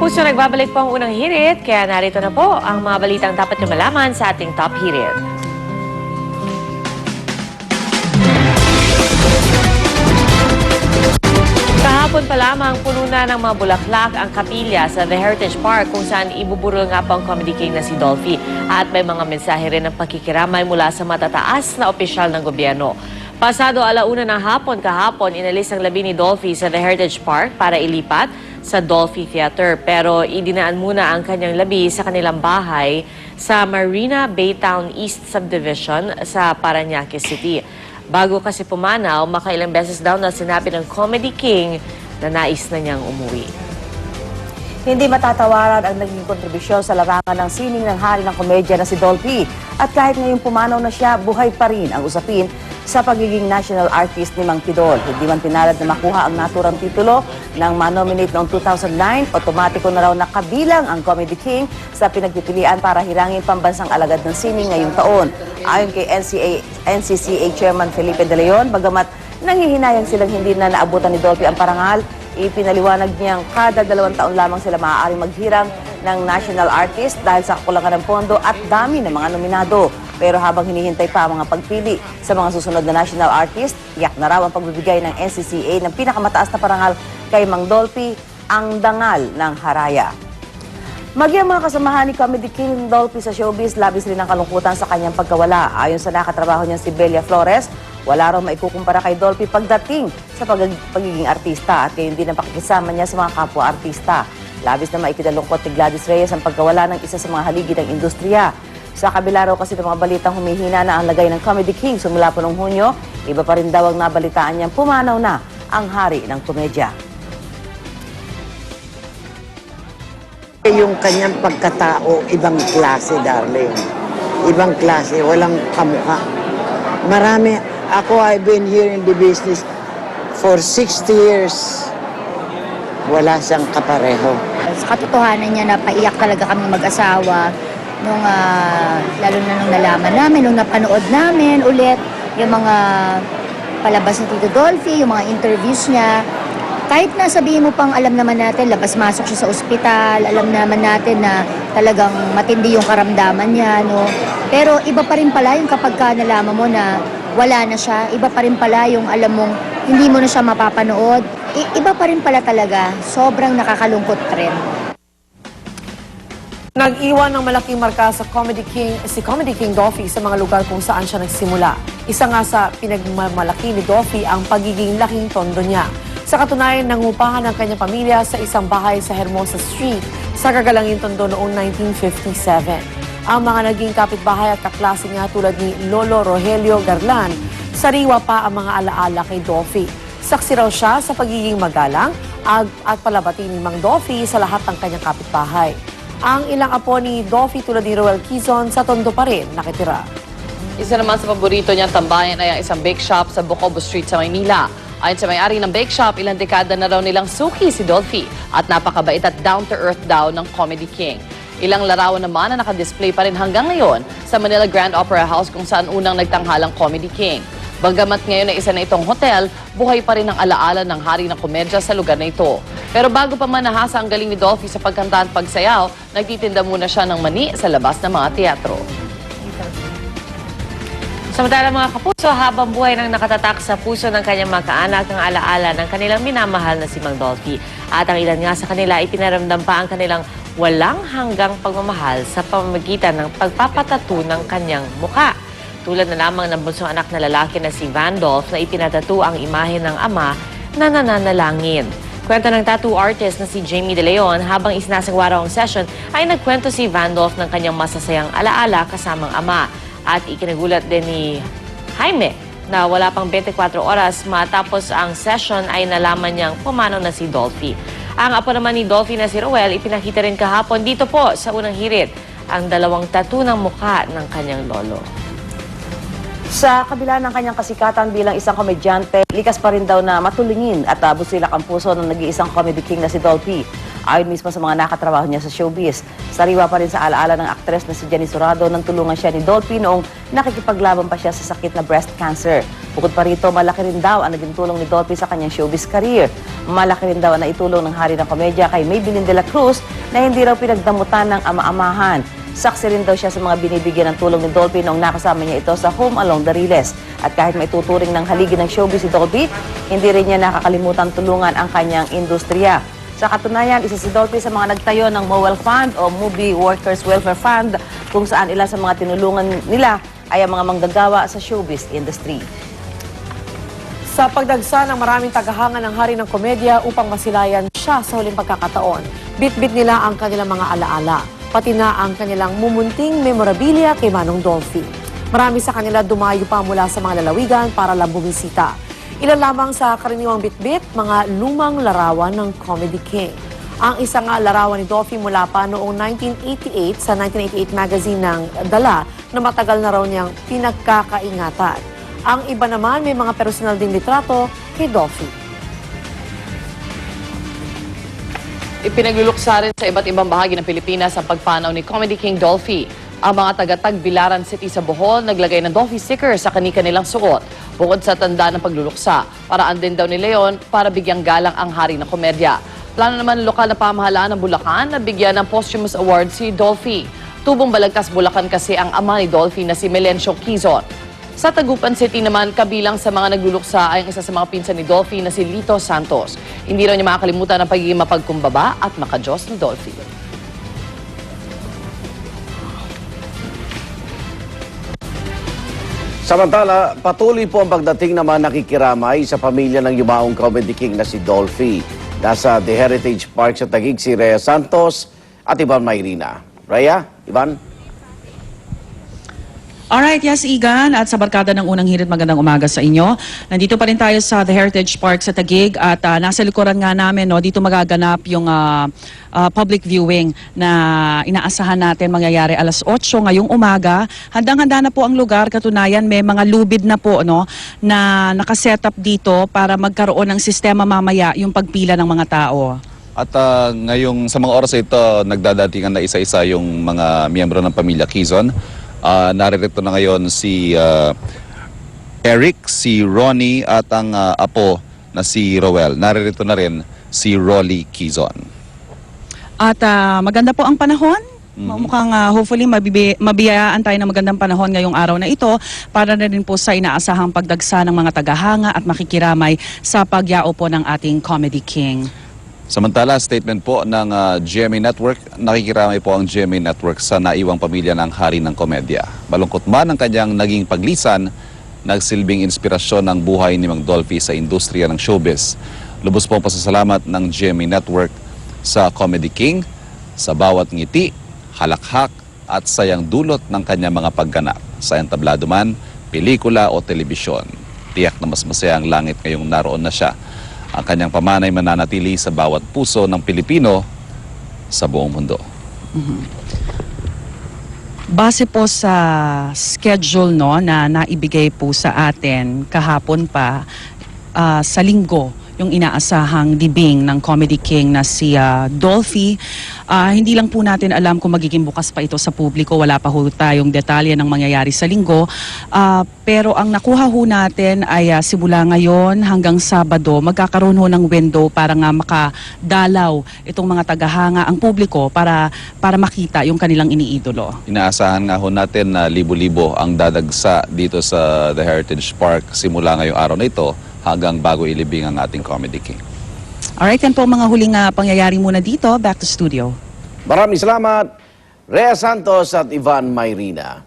kapuso, nagbabalik po ang unang hirit, kaya narito na po ang mga balitang dapat nyo malaman sa ating top hirit. Kahapon pa lamang puno na ng mga bulaklak ang kapilya sa The Heritage Park kung saan ibuburol nga po ang Comedy King na si Dolphy. At may mga mensahe rin ng pakikiramay mula sa matataas na opisyal ng gobyerno. Pasado 1:00 ng hapon kahapon, inalis ang labi ni Dolphy sa The Heritage Park para ilipat sa Dolphy Theater. Pero idinaan muna ang kanyang labi sa kanilang bahay sa Marina Baytown East Subdivision sa Parañaque City. Bago kasi pumanaw, makailang beses daw na sinabi ng Comedy King na nais na niyang umuwi. Hindi matatawaran ang naging kontribusyon sa larangan ng sining ng hari ng komedya na si Dolphy. At kahit ngayong pumanaw na siya, buhay pa rin ang usapin sa pagiging national artist ni Mang Pidol. Hindi man pinalad na makuha ang naturang titulo ng manominate noong 2009, otomatiko na raw nakabilang ang Comedy King sa pinagpipilian para hirangin pambansang alagad ng sining ngayong taon. Ayon kay NCCA Chairman Felipe De Leon, bagamat nanghihinayang silang hindi na naabutan ni Dolphy ang parangal, ipinaliwanag niyang kada 2 taon lamang sila maaaring maghirang ng national artist dahil sa kakulangan ng pondo at dami ng mga nominado. Pero habang hinihintay pa ang mga pagpili sa mga susunod na national artist, tiyak na raw ang pagbibigay ng NCCA ng pinakamataas na parangal kay Mang Dolphy, ang dangal ng Haraya. Magyang mga kasamahan ni Comedy King Dolphy sa showbiz, labis rin ang kalungkutan sa kanyang pagkawala. Ayon sa nakatrabaho niya si Belia Flores, wala raw maikukumpara kay Dolphy pagdating sa pagiging artista at gayon din ang pakikisama niya sa mga kapwa-artista. Labis na maikinalungkot ni Gladys Reyes ang pagkawala ng isa sa mga haligi ng industriya. Sa kabila raw kasi ng mga balitang humihina na ang lagay ng Comedy King simula po noong Hunyo, iba pa rin daw ang nabalitaan niyang pumanaw na ang hari ng komedya. Yung kanyang pagkatao, ibang klase, darling. Ibang klase, walang kamukha. Marami. Ako, I've been here in the business for 60 years. Wala siyang kapareho. Sa katotohanan niya, napaiyak talaga kami mag-asawa. Nung, lalo na nung nalaman namin, nung napanood namin ulit yung mga palabas ni Tito Dolphy, yung mga interviews niya. Kahit na sabihin mo pang alam naman natin, labas-masok siya sa ospital, alam naman natin na talagang matindi yung karamdaman niya, no? Pero iba pa rin pala yung kapag ka nalaman mo na wala na siya, iba pa rin pala yung alam mong hindi mo na siya mapapanood. Iba pa rin pala talaga, sobrang nakakalungkot rin. Nag-iwan ng malaking marka sa si Comedy King Dolphy sa mga lugar kung saan siya nagsimula. Isa nga sa pinagmamalaki ni Dolphy ang pagiging laking tondo niya. Sa katunayan, nangupahan ang kanyang pamilya sa isang bahay sa Hermosa Street sa Kagalangin Tondo noong 1957. Ang mga naging kapitbahay at kaklase niya tulad ni Lolo Rogelio Garlan, sariwa pa ang mga alaala kay Dolphy. Saksi raw siya sa pagiging magalang at palabati ni Mang Dolphy sa lahat ng kanyang kapitbahay. Ang ilang apo ni Dolphy tulad ni Roel Quizon sa Tondo pa rin nakitira. Isa naman sa paborito niyang tambayan ay ang isang bake shop sa Bocobo Street sa Maynila. Ayon sa may-ari ng bake shop, ilang dekada na raw nilang suki si Dolphy at napakabait at down-to-earth daw ng Comedy King. Ilang larawan naman na nakadisplay pa rin hanggang ngayon sa Manila Grand Opera House kung saan unang nagtanghalang Comedy King. Bagamat ngayon ay isa na itong hotel, buhay pa rin ang alaala ng hari ng komedya sa lugar na ito. Pero bago pa manahasa ang galing ni Dolphy sa pagkanta at pagsayaw, nagtitinda muna siya ng mani sa labas ng mga teatro. Samantala mga kapuso, habang buhay nang nakatatak sa puso ng kanyang mga kaanak ang alaala ng kanilang minamahal na si Mang Dolphy. At ang ilan nga sa kanila, ipinaramdam pa ang kanilang walang hanggang pagmamahal sa pamamagitan ng pagpapatato ng kanyang muka. Tulad na lamang ng bunsong anak na lalaki na si Vandolph na ipinatato ang imahe ng ama na nananalangin. Kwento ng tattoo artist na si Jamie De Leon, habang isinasagawa raw ang session ay nagkwento si Vandolph ng kanyang masasayang alaala kasamang ama. At ikinagulat din ni Jaime na wala pang 24 oras matapos ang session ay nalaman niyang pumanaw na si Dolphy. Ang apo naman ni Dolphy na si Roel, ipinakita rin kahapon dito po sa unang hirit ang 2 tattoo ng mukha ng kanyang lolo. Sa kabila ng kanyang kasikatan bilang isang komedyante, likas pa rin daw na matulungin at busilak ang puso ng nag-iisang Comedy King na si Dolphy. Ayon mismo sa mga nakatrabaho niya sa showbiz, sariwa pa rin sa alaala ng aktres na si Jenny Sorado nang tulungan siya ni Dolphy noong nakikipaglaban pa siya sa sakit na breast cancer. Bukod pa rito, malaki rin daw ang naging tulong ni Dolphy sa kanyang showbiz career. Malaki rin daw ang naitulong ng hari ng komedya kay Maybelline de la Cruz na hindi raw pinagdamutan ng ama-amahan. Saksi rin daw siya sa mga binibigyan ng tulong ni Dolphy noong nakasama niya ito sa Home Along the Riles. At kahit may tuturing ng haligi ng showbiz si Dolphy, hindi rin niya nakakalimutan tulungan ang kanyang industriya. Sa katunayan, isa si Dolphy sa mga nagtayo ng MOWEL Fund o Movie Workers Welfare Fund, kung saan ilan sa mga tinulungan nila ay ang mga manggagawa sa showbiz industry. Sa pagdagsa ng maraming tagahanga ng hari ng komedya upang masilayan siya sa huling pagkakataon, bit-bit nila ang kanilang mga alaala, pati na ang kanilang mumunting memorabilia kay Manong Dolphy. Marami sa kanila dumayo pa mula sa mga lalawigan para lang bumisita. Ilan lamang sa karaniwang bit-bit, mga lumang larawan ng Comedy King. Ang isa nga larawan ni Dolphy mula pa noong 1988 sa 1988 magazine ng Dala na matagal na raw niyang pinagkakaingatan. Ang iba naman may mga personal ding litrato kay Dolphy. Ipinagluluksa rin sa iba't ibang bahagi ng Pilipinas ang pagpanaw ni Comedy King Dolphy. Ang mga taga-Tagbilaran City sa Bohol naglagay ng Dolphy sticker sa kani-kanilang suot. Bukod sa tanda ng pagluluksa, paraan din daw ni Leon para bigyang galang ang hari ng komedya. Plano naman ng lokal na pamahalaan ng Bulacan na bigyan ng posthumous award si Dolphy. Tubong Balagtas, Bulacan kasi ang ama ni Dolphy na si Melencio Quizon. Sa Tagupan City naman, kabilang sa mga nagluluksa ay ang isa sa mga pinsan ni Dolphy na si Lito Santos. Hindi raw niya makakalimutan ang pagiging mapagkumbaba at makajos ni Dolphy. Samantala, patuloy po ang pagdating naman nakikiramay sa pamilya ng yumaong Comedy King na si Dolphy. Nasa The Heritage Park sa Taguig si Rhea Santos at Ivan Mayrina. Rhea, Ivan? Alright, yes, Igan. At sa barkada ng unang hirit, magandang umaga sa inyo. Nandito pa rin tayo sa The Heritage Park sa Taguig at nasa likuran nga namin, no, dito magaganap yung public viewing na inaasahan natin mangyayari alas 8 ngayong umaga. Handang-handa na po ang lugar. Katunayan, may mga lubid na po, no, na nakaset up dito para magkaroon ng sistema mamaya yung pagpila ng mga tao. At ngayong sa mga oras ito, nagdadatingan na isa-isa yung mga miyembro ng pamilya Quizon. Naririto na ngayon si Eric, si Ronnie at ang apo na si Roel. Naririto na rin si Rolly Quizon. At maganda po ang panahon. Mukhang hopefully mabiyayaan tayo ng magandang panahon ngayong araw na ito para na rin po sa inaasahang pagdagsa ng mga tagahanga at makikiramay sa pagyao po ng ating Comedy King. Samantala, statement po ng GMA Network, nakikiramay po ang GMA Network sa naiwang pamilya ng hari ng komedya. Malungkot man ang kanyang naging paglisan, nagsilbing inspirasyon ng buhay ni Mang Dolphy sa industriya ng showbiz. Lubos po ang pasasalamat ng GMA Network sa Comedy King, sa bawat ngiti, halakhak at sayang dulot ng kanyang mga pagganap sa entablado man, pelikula o telebisyon. Tiyak na mas masaya ang langit ngayong naroon na siya. Ang kanyang pamanay mananatili sa bawat puso ng Pilipino sa buong mundo. Base po sa schedule, no, na naibigay po sa atin kahapon pa, sa linggo yung inaasahang libing ng Comedy King na si Dolphy. Hindi lang po natin alam kung magiging bukas pa ito sa publiko. Wala pa ho tayong detalye ng mangyayari sa linggo. Pero ang nakuha ho natin ay simula ngayon hanggang Sabado, magkakaroon ho ng window para nga makadalaw itong mga tagahanga, ang publiko, para makita yung kanilang iniidolo. Inaasahan nga ho natin na libo-libo ang dadagsa dito sa The Heritage Park simula ngayong araw na ito hanggang bago ilibing ang ating Comedy King. Alright, yan po ang mga huling pangyayari muna dito. Back to studio. Maraming salamat, Rhea Santos at Ivan Mayrina.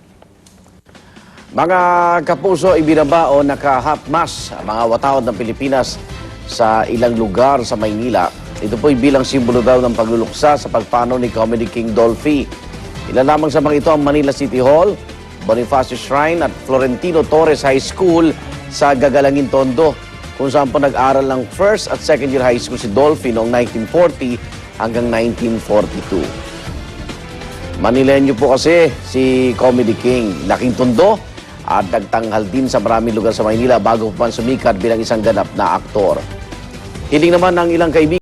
Mga kapuso, ibinabao naka-half mass ang mga watawad ng Pilipinas sa ilang lugar sa Maynila. Ito po'y bilang simbolo daw ng pagluluksa sa pagpanaw ni Comedy King Dolphy. Ilan lamang sa mga ito ang Manila City Hall, Bonifacio Shrine at Florentino Torres High School sa Gagalangin, Tondo, kung saan po nag-aral ng first at second year high school si Dolphy noong 1940 hanggang 1942. Manilenyo po kasi si Comedy King, laking Tondo at nagtanghal din sa maraming lugar sa Maynila bago pa man sumikat bilang isang ganap na aktor. Hiling naman ng ilang kaibigan